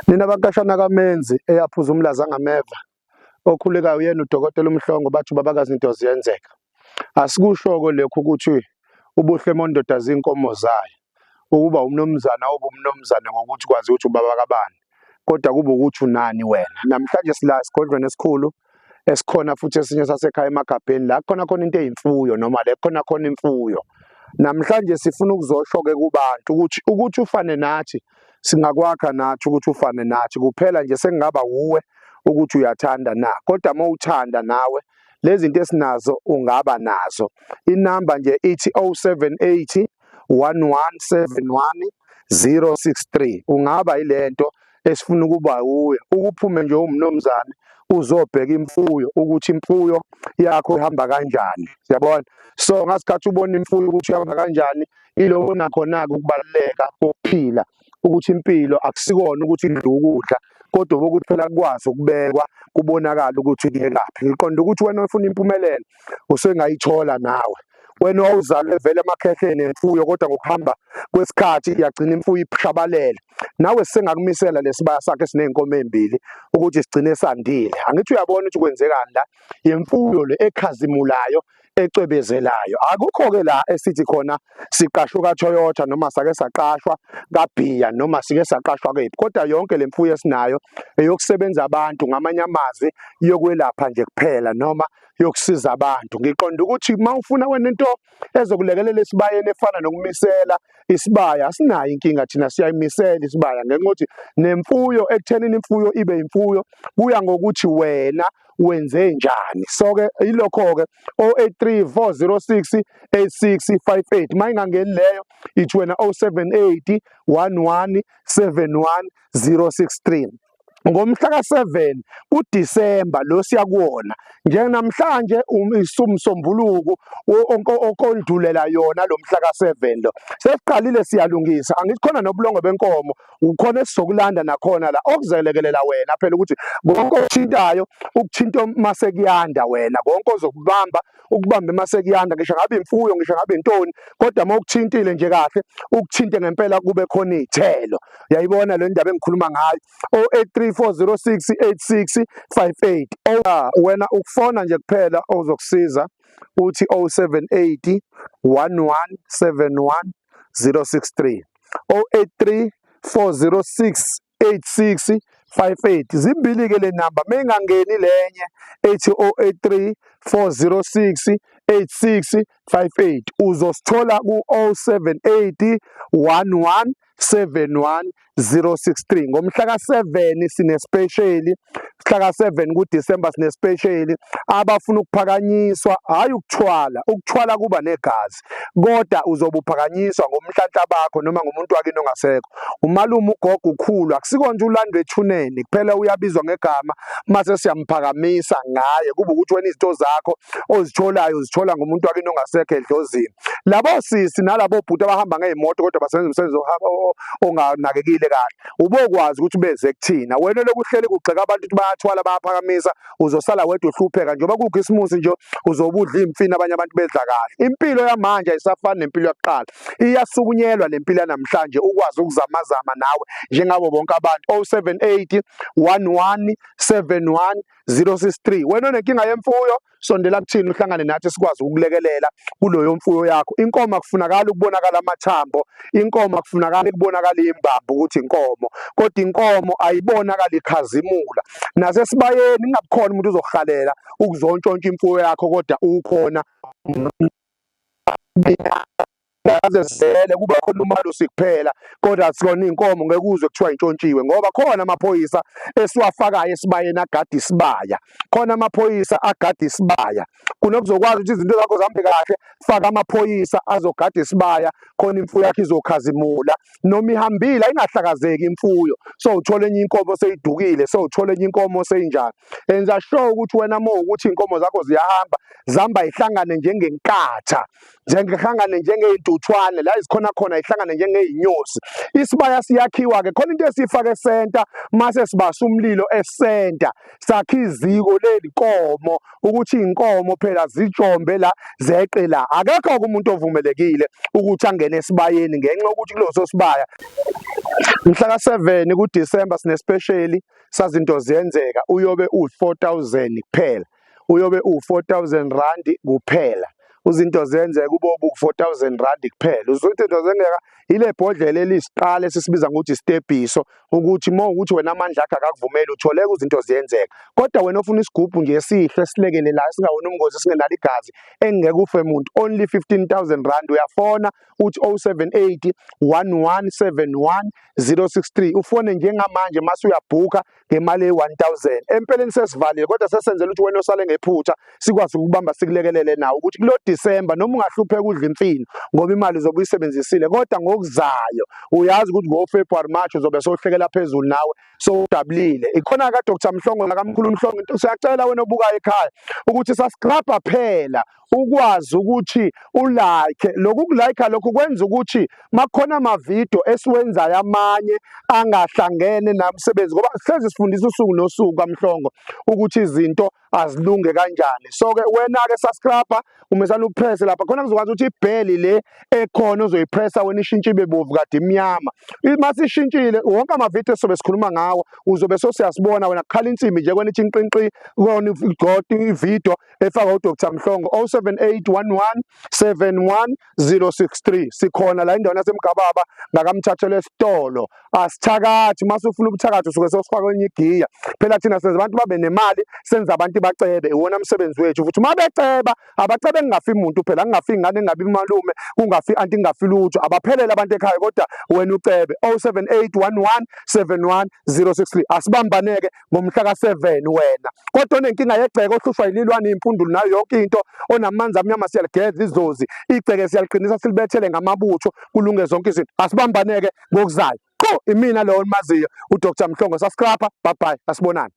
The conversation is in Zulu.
Nina abakashana kaMenzi eyaphuza umlaza ngameva okhulekayo yena uDokotela uMhlongo bathi babakazi into ziyenzeka. Asikusho-ko lekho ukuthi ubuhle mondoda zinkomo zayo ukuba umnomzana ubumnomzana ngokuthi kwazi ukuthi ubaba kabani, kodwa kube ukuthi unani wena. Namhlanje sila esigodlweni esikhulu esikhona futhi esinye sasekhaya emagabheni la khona into eyimfuyo noma le khona imfuyo. Namhlanje sifuna ukuzosho-ke kubantu ukuthi ufane nathi singakwakha nathi ukuthi ufane nathi kuphela nje sekungaba wuwe ukuthi uyathanda na, kodwa uma uthanda nawe lezi zinto esinazo ungaba nazo. Inamba nje ithi 0780 1171 063. Ungaba yilento esifuna ukuba wuwe ukuphume nje umnomzane uzobheka imfuyo ukuthi imfuyo yakho ihamba kanjani, siyabona. So ngasikhathi ubona imfuyo ukuthi ihamba kanjani iloko nakhona-ke ukubaluleka kokuphila, ukuthi impilo akusikona ukuthi idle ukudla kodwa ukuthi phela kukwazi ukubekwa kubonakala ukuthi kuyekaphi. Ngiqonda ukuthi wena ufuna impumelelo usengayithola nawe. Wena wawuzalwe vele emakhehleni emfuyo kodwa ngokuhamba kwesikhathi iyagcina imfuyo ishabalele. Nawe sengakumisela lesibaya sakhe esiney'nkomo ey'mbili ukuthi sigcine sandile. Angithi uyabona ukuthi kwenzekani la, yemfuyo le ekhazimulayo ecwebezelayo. Akukho-ke la esithi khona siqashwe ka-Toyota noma sake saqashwa kaBhiya noma sike saqashwa kephi, kodwa yonke le mfuyo esinayo eyokusebenza abantu, ngamanye amazwi yokwelapha nje kuphela noma yokusiza abantu. Ngiqonda ukuthi uma ufuna wena into ezokulekelela esibayeni efana nokumisela isibaya, asinayo inkinga thina siyayimisela isibaya ngenxa yokuthi nemfuyo ekuthenini imfuyo ibe imfuyo kuya ngokuthi wena wenze njani. So-ke ilokho-ke 083 406 8658 uma ingangeni leyo ithi wena 0780 1171 063. Ngomhla ka-7 kuDisemba lo siyakuwona njenamhlanje umsombuluko okondulela yona lo mhla ka-7 lo sesiqalile siyalungisa. Angithi khona nobulongo benkomo ukhona esizokulanda nakhona la okuzelekelela wena phela ukuthi konke okuthintayo ukuthinta masekuyanda wena, konke ozokubamba ukubambe masekuyanda, ngisho ngabe imfuyo ngisho ngabe intoni, kodwa uma ukuthintile nje kahle ukuthinte ngempela kube khona iy'thelo. Uyayibona le ndaba engikhuluma ngayo 083 406 8658. Wena ukufona nje kuphela ozokusiza uthi 0780 1171 063 083 406 8658. Zimbili-ke le namba mengangeni lenye ethi 083 406 8658 uzosithola ku-078 1171 063. Ngomhla ka-7 sinespesheli, mhla ka-7 kuDisemba sinespesheli abafuna ukuphakanyiswa, hhayi ukuthwala. Ukuthwala kuba negazi, kodwa uzobe uphakanyiswa ngomhlanhla bakho noma ngomuntu wakini ongasekho. Umalume, ugogo, ukhulu, akusiko nje ulandwe ethuneni kuphela uyabizwa ngegama mase siyamphakamisa ngaye. Kube ukuthi wena izinto zakho ozitholayo uzithola ngomuntu wakini ongasekho edlozini. Labo sisi nalabo bhuti abahamba ngey'moto kodwa basebenza umsebenzi onganakekile kahle ubokwazi ukuthi beze kuthina. Wena lokhu uhleli kugxeka abantu ukuthi bayathwala bayaphakamisa, uzosala wedwa uhlupheka. Njengoba kukhisimusi nje uzobe udla imfini abanye abantu bedla kahle. Impilo yamanje ayisafani nempilo yakuqala, iyasukunyelwa le mpilo yanamhlanje ukwazi ukuzamazama nawe njengabo bonke abantu. 078 1171 063. Wena onenkinga yemfuyo sondela kuthina uhlangane nathi sikwazi ukulekelela kuloyo mfuyo yakho. Inkomo akufunakala ukubonakala amathambo, inkomo akufunakala ukubonakala imbambo ukuthi inkomo, kodwa inkomo ayibonakala ikhazimula. Nasesibayeni kungabikhona umuntu uzokuhalela ukuzontshontsha imfuyo yakho kodwa ukhona azezele kuba khona umalusi kuphela, kodwa sikona iy'nkomo ngeke uzwe kuthiwa intshontshiwe ngoba khona amaphoyisa esiwafakayo esibayeni agada isibaya. Khona amaphoyisa agada isibaya. Kunokuzokwazi ukuthi izinto zakho zihambe kahle, faka amaphoyisa azogada isibaya khona imfuyo yakho izokhazimula. Noma ihambile ayingahlakazeki imfuyo, so uthole enye inkomo seyidukile, so uthole enye inkomo seyinjani. Enza sure ukuthi wena uma ukuthi iy'nkomo zakho ziyahamba zihamba yihlangane njengenkatha, njengehlangane njengey'ntuza izintuthwane la izikhona khona ihlangane njengey'nyosi. Isibaya siyakhiwa ke khona into esiyifake esenta mase sibasa umlilo esenta sakha iziko lelinkomo ukuthi iy'nkomo phela zijombe la zeqe la. Akekho-ke umuntu ovumelekile ukuthi angene esibayeni ngenxa yokuthi kuleso sibaya mhla ka-7 kuDisemba sinespesheli sazinto ziyenzeka uyobe u-4,000 kuphela, uyobe u-4,000 randi kuphela. Uzinto zenzeka kube u-4,000 randi kuphela. Izinto zenzeka ile bhodlela elisiqala esisibiza ngokuthi isitebiso ukuthi uma ukuthi wena amandla akho akakuvumeli utholeka izinto ziyenzeka. Kodwa wena ofuna isigubhu nje esihle silekelelayo singawona ubungozi singenalo igazi engeke ufe muntu, only 15,000 rand uyafona uthi 078 1171 063 ufone njengamanje mase uyabhuka ngemali e-1,000. Empeleni sesivalile kodwa sesenzela ukuthi wena osale ngephutha sikwazi ukubamba sikulekelele nawo ukuthi kulo Disemba noma ungahlupheka udla imfino ngoba imali uzobe uyisebenzisile kodwa ngokuzayo uyazi ukuthi ngo-February March uzobe sohlekela phezulu nawe sowudabulile. Ikhona ka Dr. Mhlongo nakamkhulu Mhlongo siyacela wena obukayo ekhaya ukuthi subscribe phela ukwazi ukuthi ulike. Lokhu kulike lokhu kwenza ukuthi makhona amavidiyo esiwenzayo amanye angahlangene namsebenzi ngoba sihlezi sifundisa usuku nosuku kaMhlongo ukuthi izinto azilunge kanjani. So ke wena ke subscribe umesana upress lapha khona kuzokwazi ukuthi ibheli le ekhona uzoyipressa wena ishintshe ibe bovu kade imnyama. Mase ishintshile wonke amavidiyo sobe sikhuluma ngawo uzobe sosiyasibona wena kukhala insimbi nje kwena ithinqinqi kona igodi ividiyo efaka uDr. Mhlongo 0781171 sikhona la indawo yasemgababa ngakamthathele esitolo asithakathi. Mase ufuna ubuthakathi usuke sosifaka kwenye igiya phela thina senza abantu babe nemali senza abantu bacebe iwona umsebenzi wethu futhi uma beceba abacebe kungafi umuntu phela kungafi ingane kungabi malume kungafi anti kungafi lutho abaphelele abantu ekhaya kodwa wena ucebe 0781171 063 asibambaneke ngomhla ka-7 wena kodwa onenkinga yegceke ohlushwa yililwane impundulo nayo yonke into onamanzi amnyama siyaligedla idlozi igceke siyaliqinisa silibethele ngamabutho kulunge zonke izinto asibambaneke ngokuzayo. Imina lo omaziyo uDr. Mhlongo subscribe bye bye asibonani.